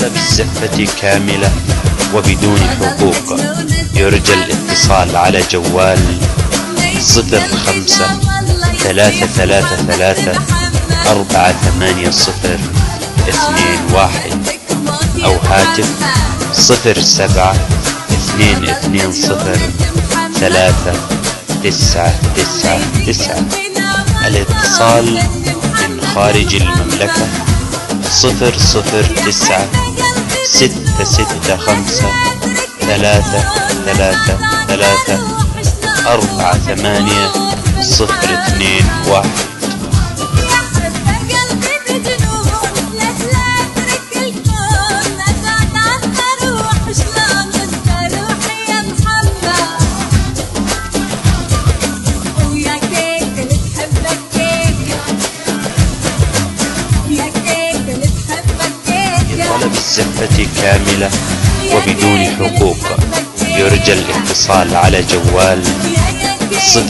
طلب الزفة كاملة وبدون حقوق. يرجى الاتصال على جوال 05-333-480-221 أو هاتف 07-220-399. الاتصال من خارج المملكة 009-635-333-480-221. طلب الزفة كاملة وبدون حقوق. يرجى الاتصال على جوال 05-333-480-221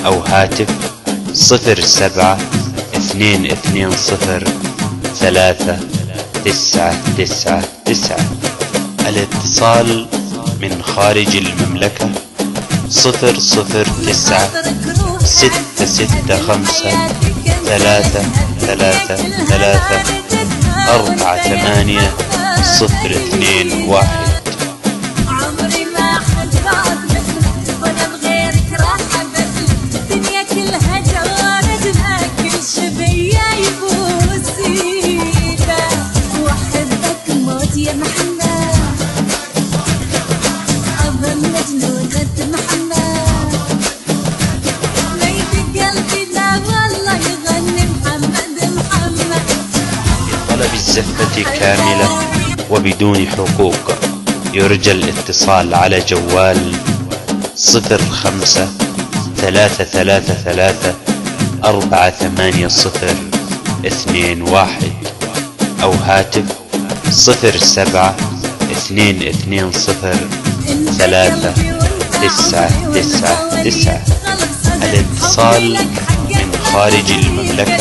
أو هاتف 07-220-399. الاتصال من خارج المملكة 009-635-333-480-221. عمري ما حد بعد مثلك وانا بغيرك راح ابدلك. الدنيا كلها جوارتها كل شبيه يبوس ايده. واحبك موت يا محمد، اظل مجنونة محمد. ميت قلبي لا والله يغني محمد محمد. طلب الزفة كاملة وبدون حقوق. يرجى الاتصال على جوال 05-333-480-221 أو هاتف 07-220-399. الاتصال من خارج المملكة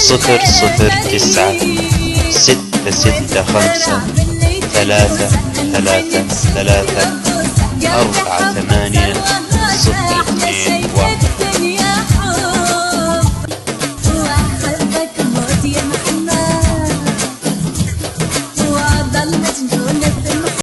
009-665-333-480-221.